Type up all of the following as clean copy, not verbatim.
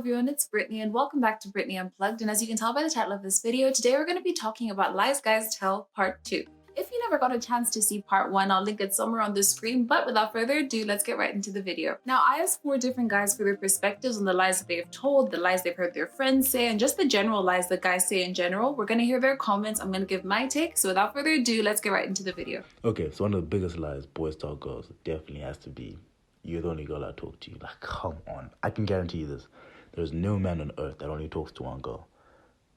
everyone, it's Brittany and welcome back to Brittany Unplugged. And as you can tell by the title of this video, today we're going to be talking about Lies Guys Tell Part 2. If you never got a chance to see Part 1, I'll link it somewhere on the screen, but without further ado, let's get right into the video. Now, I asked 4 different guys for their perspectives on the lies that they've told, the lies they've heard their friends say, and just the general lies that guys say in general. We're going to hear their comments, I'm going to give my take, so without further ado, let's get right into the video. Okay, so one of the biggest lies boys tell girls definitely has to be, you're the only girl I talk to. Like, come on. I can guarantee you this. There's no man on earth that only talks to one girl.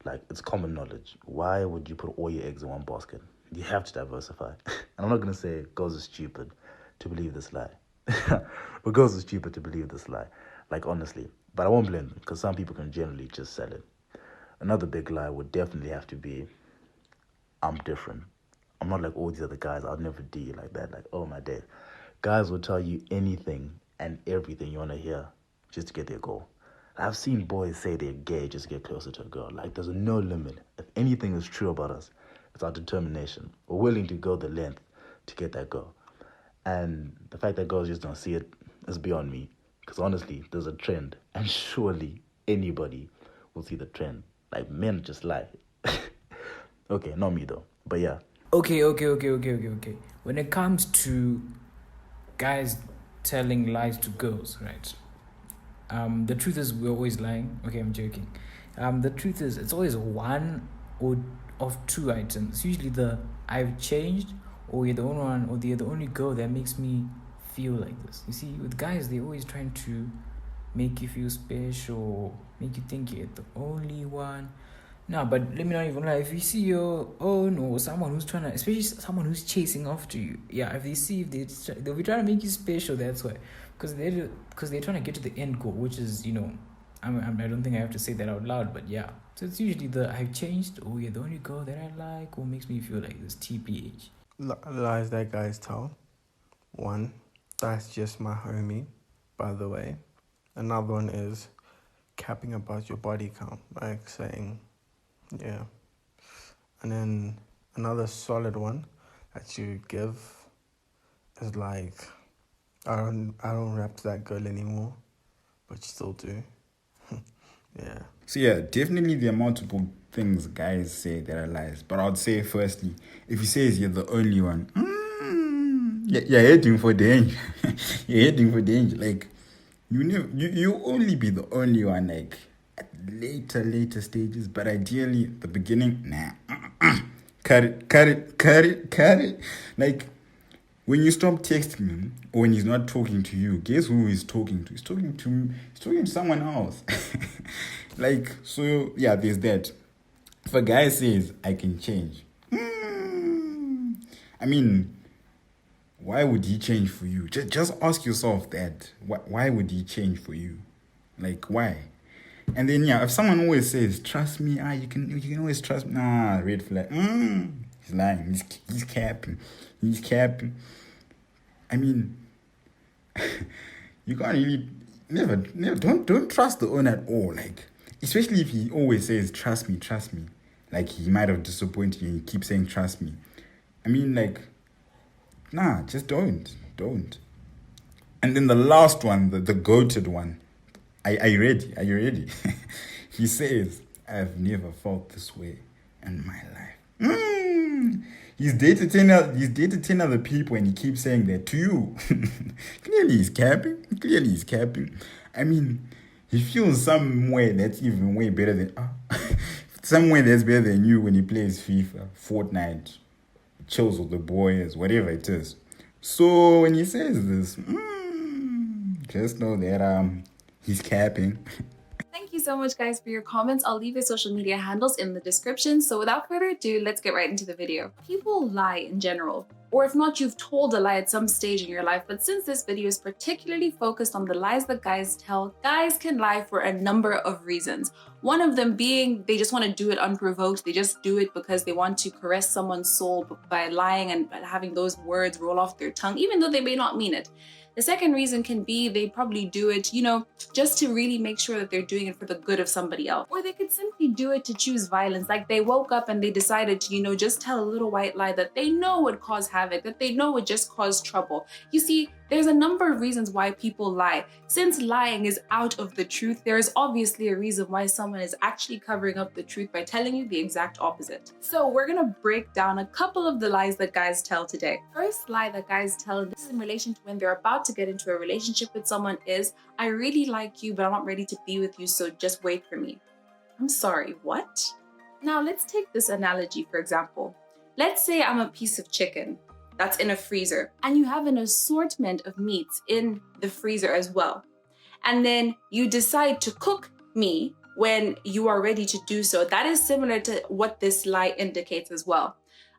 Like, it's common knowledge. Why would you put all your eggs in one basket? You have to diversify. And I'm not going to say girls are stupid to believe this lie. But girls are stupid to believe this lie. Like, honestly. But I won't blame them, because some people can generally just sell it. Another big lie would definitely have to be, I'm different. I'm not like all these other guys. I'll never do you like that. Like, oh my day. Guys will tell you anything and everything you want to hear just to get their goal. I've seen boys say they're gay just to get closer to a girl. Like, there's no limit. If anything is true about us, it's our determination. We're willing to go the length to get that girl. And the fact that girls just don't see it is beyond me. Because honestly, there's a trend. And surely anybody will see the trend. Like, men just lie. Okay, not me though. But yeah. Okay. When it comes to guys telling lies to girls, right? The truth is we're always lying. Okay, I'm joking. The truth is it's always one or of two items. It's usually the I've changed, or you're the only one, or you're the only girl that makes me feel like this. You see, with guys, they're always trying to make you feel special, make you think you're the only one. No, but let me not even lie. If you see your own or someone who's trying to, especially someone who's chasing after you, yeah, if they'll be trying to make you special. That's why, because they're trying to get to the end goal, which is, I don't think I have to say that out loud, but yeah. So it's usually the I've changed, or you're the only girl that I like, or makes me feel like this. TPH. Lies that guys tell. 1, that's just my homie, by the way. Another one is capping about your body count, like saying, yeah. And then another solid one that you give is like, I don't rap that girl anymore, but you still do. Yeah. So yeah, definitely there are multiple things guys say that are lies. But I would say firstly, if he says you're the only one, you're heading for danger. You're heading for danger. Like, you only be the only one, like, at later stages, but ideally the beginning, nah. Cut it. Like, when you stop texting him, or when he's not talking to you, guess who he's talking to? He's talking to someone else. Like, so yeah, there's that. If a guy says I can change, I mean, why would he change for you? Just ask yourself that. Why would he change for you? Like, why? And then yeah, if someone always says trust me, you can always trust me. Nah, red flag. He's lying. He's capping. I mean, you can't really never don't trust the owner at all. Like, especially if he always says trust me. Like, he might have disappointed you and you keep saying trust me. I mean, like, nah, just don't. And then the last one, the goated one. Are you ready? He says, I've never felt this way in my life. He's dated 10 other people and he keeps saying that to you. Clearly he's capping. I mean, he feels somewhere that's even way better than... somewhere that's better than you when he plays FIFA, Fortnite, chills with the boys, whatever it is. So when he says this, just know that he's capping. Thank you so much, guys, for your comments. I'll leave your social media handles in the description. So without further ado, let's get right into the video. People lie in general, or if not, you've told a lie at some stage in your life. But since this video is particularly focused on the lies that guys tell, guys can lie for a number of reasons. One of them being they just want to do it unprovoked. They just do it because they want to caress someone's soul by lying and having those words roll off their tongue, even though they may not mean it. The second reason can be they probably do it, just to really make sure that they're doing it for the good of somebody else. Or they could simply do it to choose violence. Like they woke up and they decided to, just tell a little white lie that they know would cause havoc, that they know would just cause trouble. You see, there's a number of reasons why people lie. Since lying is out of the truth, there is obviously a reason why someone is actually covering up the truth by telling you the exact opposite. So we're gonna break down a couple of the lies that guys tell today. First lie that guys tell, this is in relation to when they're about to get into a relationship with someone, is, I really like you, but I'm not ready to be with you, so just wait for me. I'm sorry, what? Now let's take this analogy, for example. Let's say I'm a piece of chicken that's in a freezer, and you have an assortment of meats in the freezer as well. And then you decide to cook me when you are ready to do so. That is similar to what this lie indicates as well.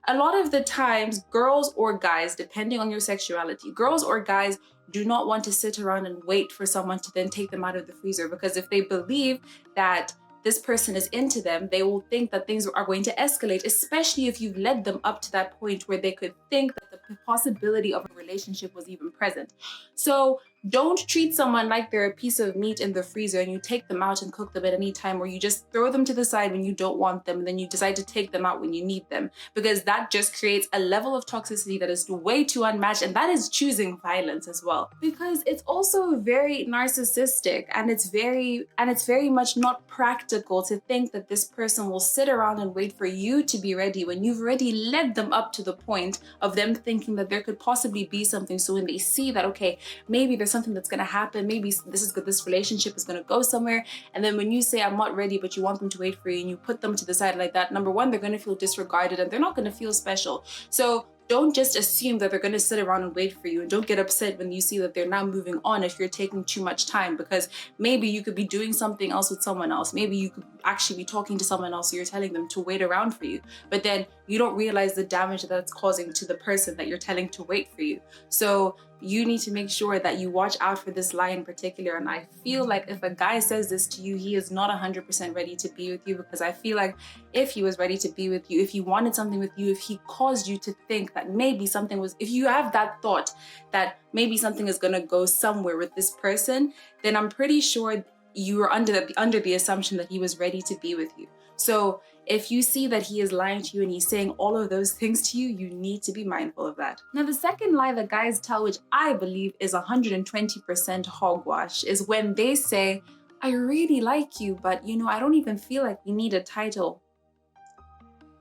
A lot of the times, girls or guys, depending on your sexuality, girls or guys do not want to sit around and wait for someone to then take them out of the freezer, because if they believe that this person is into them, they will think that things are going to escalate, especially if you've led them up to that point where they could think that the possibility of a relationship was even present. So don't treat someone like they're a piece of meat in the freezer and you take them out and cook them at any time, or you just throw them to the side when you don't want them and then you decide to take them out when you need them, because that just creates a level of toxicity that is way too unmatched, and that is choosing violence as well, because it's also very narcissistic and it's very much not practical to think that this person will sit around and wait for you to be ready when you've already led them up to the point of them thinking that there could possibly be something. So when they see that, okay, maybe there's something that's going to happen, maybe this relationship is going to go somewhere, and then when you say I'm not ready but you want them to wait for you and you put them to the side like that, number one, they're going to feel disregarded and they're not going to feel special. So don't just assume that they're going to sit around and wait for you, and don't get upset when you see that they're now moving on if you're taking too much time, because maybe you could be doing something else with someone else. Maybe you could actually be talking to someone else, so you're telling them to wait around for you, but then you don't realize the damage that's causing to the person that you're telling to wait for you. So you need to make sure that you watch out for this lie in particular. And I feel like if a guy says this to you, he is not 100% ready to be with you, because I feel like if he was ready to be with you, if he wanted something with you, if he caused you to think that maybe something was, if you have that thought that maybe something is going to go somewhere with this person, then I'm pretty sure you are under the assumption that he was ready to be with you. So if you see that he is lying to you and he's saying all of those things to you, you need to be mindful of that. Now, the second lie that guys tell, which I believe is 120% hogwash, is when they say, I really like you, but I don't even feel like we need a title.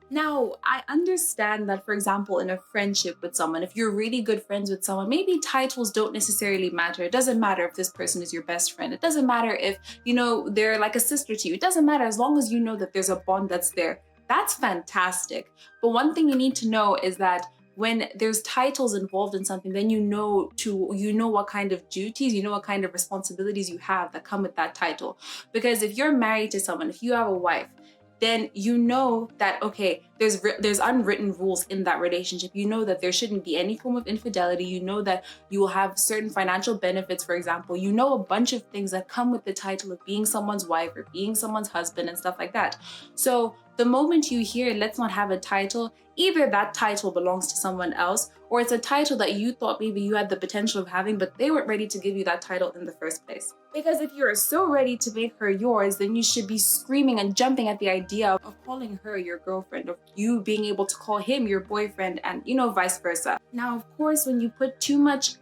Now, I understand that, for example, in a friendship with someone, if you're really good friends with someone, maybe titles don't necessarily matter. It doesn't matter if this person is your best friend. It doesn't matter if, they're like a sister to you. It doesn't matter as long as you know that there's a bond that's there. That's fantastic. But one thing you need to know is that when there's titles involved in something, then you know what kind of duties, what kind of responsibilities you have that come with that title. Because if you're married to someone, if you have a wife, then you know that, okay, there's unwritten rules in that relationship. You know that there shouldn't be any form of infidelity. You know that you will have certain financial benefits, for example. You know a bunch of things that come with the title of being someone's wife or being someone's husband and stuff like that. So the moment you hear, let's not have a title, either that title belongs to someone else, or it's a title that you thought maybe you had the potential of having, but they weren't ready to give you that title in the first place. Because if you're so ready to make her yours, then you should be screaming and jumping at the idea of calling her your girlfriend, of you being able to call him your boyfriend, and vice versa. Now, of course, when you put too much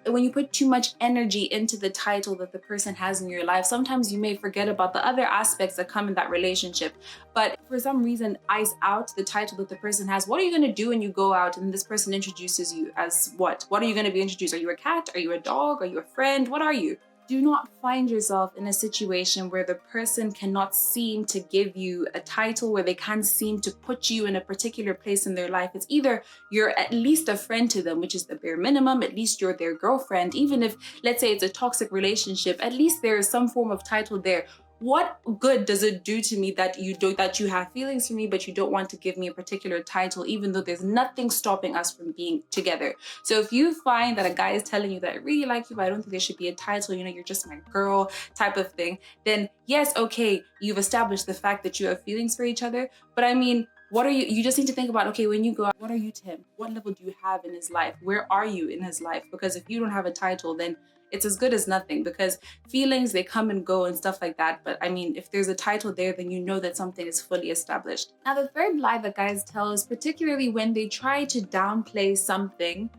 energy into the title that the person has in your life, sometimes you may forget about the other aspects that come in that relationship. But for some reason, ice out the title that the person has. What are you going to do when you go out and this person introduces you as what? What are you going to be introduced? Are you a cat? Are you a dog? Are you a friend? What are you? Do not find yourself in a situation where the person cannot seem to give you a title, where they can't seem to put you in a particular place in their life. It's either you're at least a friend to them, which is the bare minimum, at least you're their girlfriend. Even if, let's say it's a toxic relationship, at least there is some form of title there. what good does it do to me that you have feelings for me, but you don't want to give me a particular title, even though there's nothing stopping us from being together? So if you find that a guy is telling you that I really like you, but I don't think there should be a title, you know, you're just my girl type of thing, then yes, okay, you've established the fact that you have feelings for each other. But I mean, what are you just need to think about, okay, when you go out, what are you to him? What level do you have in his life? Where are you in his life? Because if you don't have a title, then it's as good as nothing, because feelings, they come and go and stuff like that. But I mean, if there's a title there, then you know that something is fully established. Now, the third lie that guys tell is particularly when they try to downplay something,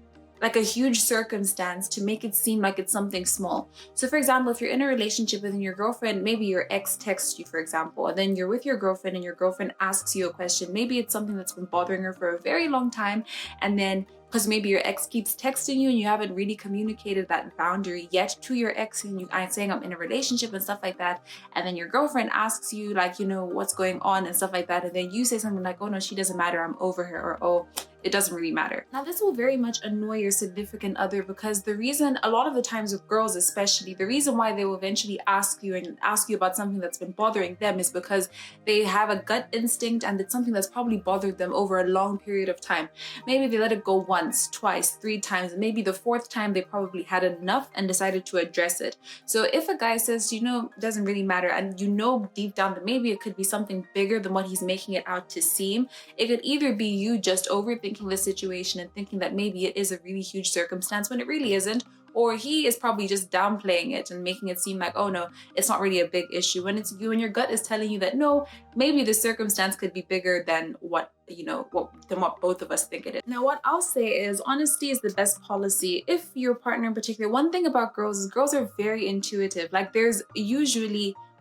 like a huge circumstance, to make it seem like it's something small. So for example, if you're in a relationship with your girlfriend, maybe your ex texts you, for example, and then you're with your girlfriend and your girlfriend asks you a question. Maybe it's something that's been bothering her for a very long time, and then because maybe your ex keeps texting you and you haven't really communicated that boundary yet to your ex, and I'm saying I'm in a relationship and stuff like that, and then your girlfriend asks you, like, you know, what's going on and stuff like that, and then you say something like, oh no, she doesn't matter, I'm over her, or oh, it doesn't really matter. Now, this will very much annoy your significant other, because the reason, a lot of the times with girls especially, the reason why they will eventually ask you about something that's been bothering them is because they have a gut instinct, and it's something that's probably bothered them over a long period of time. Maybe they let it go once, twice, 3 times, and maybe the 4th time they probably had enough and decided to address it. So if a guy says, you know, it doesn't really matter, and you know deep down that maybe it could be something bigger than what he's making it out to seem, it could either be you just overthinking the situation and thinking that maybe it is a really huge circumstance when it really isn't, or he is probably just downplaying it and making it seem like, oh no, it's not really a big issue, when it's you and your gut is telling you that no, maybe the circumstance could be bigger than what both of us think it is. Now, what I'll say is honesty is the best policy. If your partner in particular, one thing about girls is girls are very intuitive. Like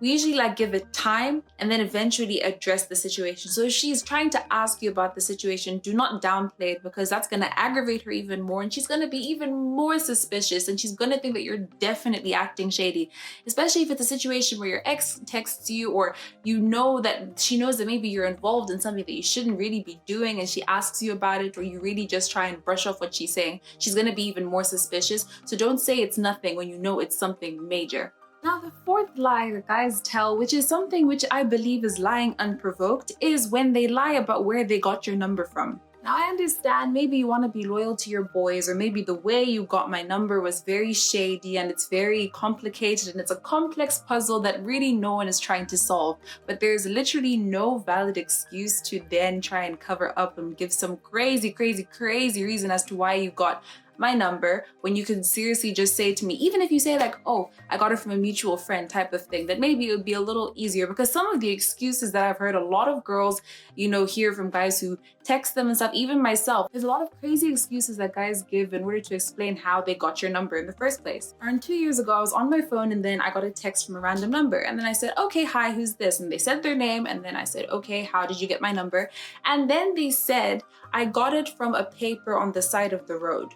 we usually like give it time and then eventually address the situation. So if she's trying to ask you about the situation, do not downplay it, because that's going to aggravate her even more, and she's going to be even more suspicious, and she's going to think that you're definitely acting shady, especially if it's a situation where your ex texts you, or you know that she knows that maybe you're involved in something that you shouldn't really be doing, and she asks you about it, or you really just try and brush off what she's saying. She's going to be even more suspicious. So don't say it's nothing when you know it's something major. Now, the 4th lie that guys tell, which is something which I believe is lying unprovoked, is when they lie about where they got your number from. Now, I understand maybe you want to be loyal to your boys, or maybe the way you got my number was very shady and it's very complicated and it's a complex puzzle that really no one is trying to solve. But there's literally no valid excuse to then try and cover up and give some crazy reason as to why you got my number, when you can seriously just say to me, even if you say like, oh, I got it from a mutual friend type of thing, that maybe it would be a little easier. Because some of the excuses that I've heard a lot of girls, you know, hear from guys who text them and stuff, even myself, there's a lot of crazy excuses that guys give in order to explain how they got your number in the first place. Around 2 years ago, I was on my phone and then I got a text from a random number, and then I said, okay, hi, who's this? And they said their name, and then I said, okay, how did you get my number? And then they said, I got it from a paper on the side of the road.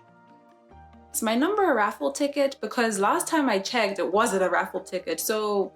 Is my number a raffle ticket? Because last time I checked, it wasn't a raffle ticket. So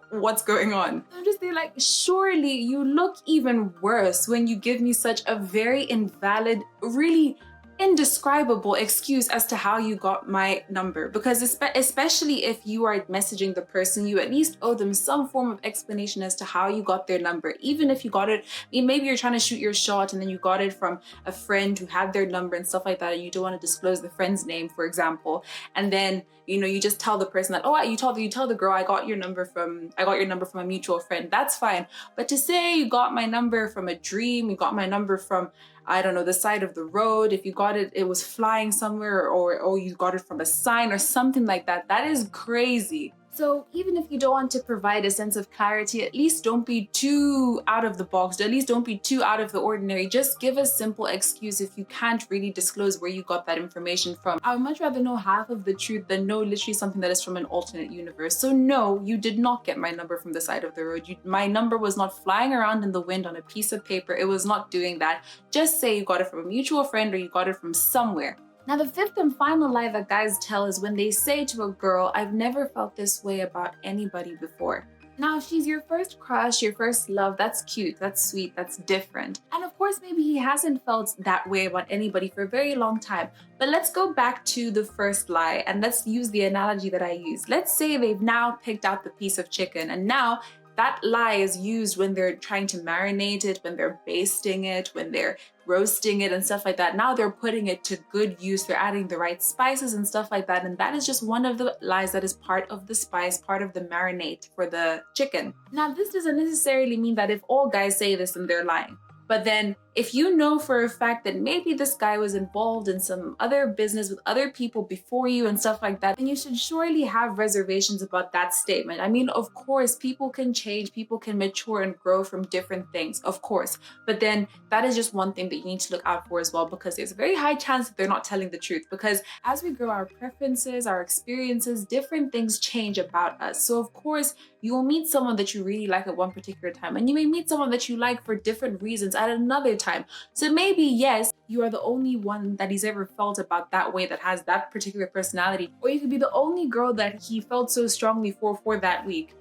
what's going on? I'm just there like, surely you look even worse when you give me such a very invalid, really indescribable excuse as to how you got my number. Because especially if you are messaging the person, you at least owe them some form of explanation as to how you got their number. Even if you got it, maybe you're trying to shoot your shot and then you got it from a friend who had their number and stuff like that, and you don't want to disclose the friend's name, for example, and then you just tell the person that, oh, you tell the girl, I got your number from a mutual friend. That's fine. But to say you got my number from a dream, you got my number from, I don't know, the side of the road, if you got it, it was flying somewhere, or you got it from a sign or something like that, that is crazy. So even if you don't want to provide a sense of clarity, at least don't be too out of the box, at least don't be too out of the ordinary. Just give a simple excuse if you can't really disclose where you got that information from. I would much rather know half of the truth than know literally something that is from an alternate universe. So no, you did not get my number from the side of the road. My number was not flying around in the wind on a piece of paper. It was not doing that. Just say you got it from a mutual friend or you got it from somewhere. Now, the 5th and final lie that guys tell is when they say to a girl, I've never felt this way about anybody before. Now, if she's your first crush, your first love, that's cute, that's sweet, that's different. And of course, maybe he hasn't felt that way about anybody for a very long time. But let's go back to the first lie and let's use the analogy that I used. Let's say they've now picked out the piece of chicken and now that lie is used when they're trying to marinate it, when they're basting it, when they're roasting it and stuff like that. Now they're putting it to good use. They're adding the right spices and stuff like that. And that is just one of the lies that is part of the spice, part of the marinade for the chicken. Now, this doesn't necessarily mean that if all guys say this, then they're lying. But then if you know for a fact that maybe this guy was involved in some other business with other people before you and stuff like that, then you should surely have reservations about that statement. I mean, of course, people can change, people can mature and grow from different things, of course. But then that is just one thing that you need to look out for as well, because there's a very high chance that they're not telling the truth. Because as we grow our preferences, our experiences, different things change about us. So of course, you will meet someone that you really like at one particular time, and you may meet someone that you like for different reasons at another time. So maybe, yes, you are the only one that he's ever felt about that way, that has that particular personality, or you could be the only girl that he felt so strongly for that week.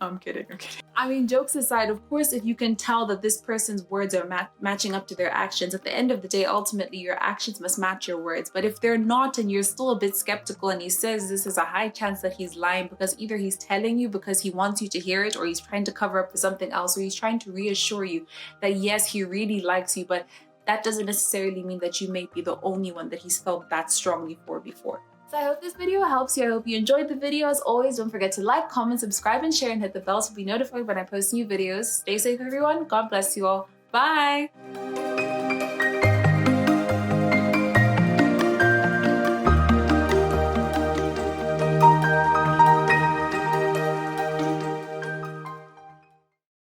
I'm kidding. I mean, jokes aside, of course, if you can tell that this person's words are matching up to their actions, at the end of the day, ultimately, your actions must match your words. But if they're not and you're still a bit skeptical and he says this is a high chance that he's lying, because either he's telling you because he wants you to hear it, or he's trying to cover up for something else, or he's trying to reassure you that yes, he really likes you, but that doesn't necessarily mean that you may be the only one that he's felt that strongly for before. So I hope this video helps you. I hope you enjoyed the video. As always, don't forget to like, comment, subscribe, and share, and hit the bell to be notified when I post new videos. Stay safe, everyone. God bless you all. Bye!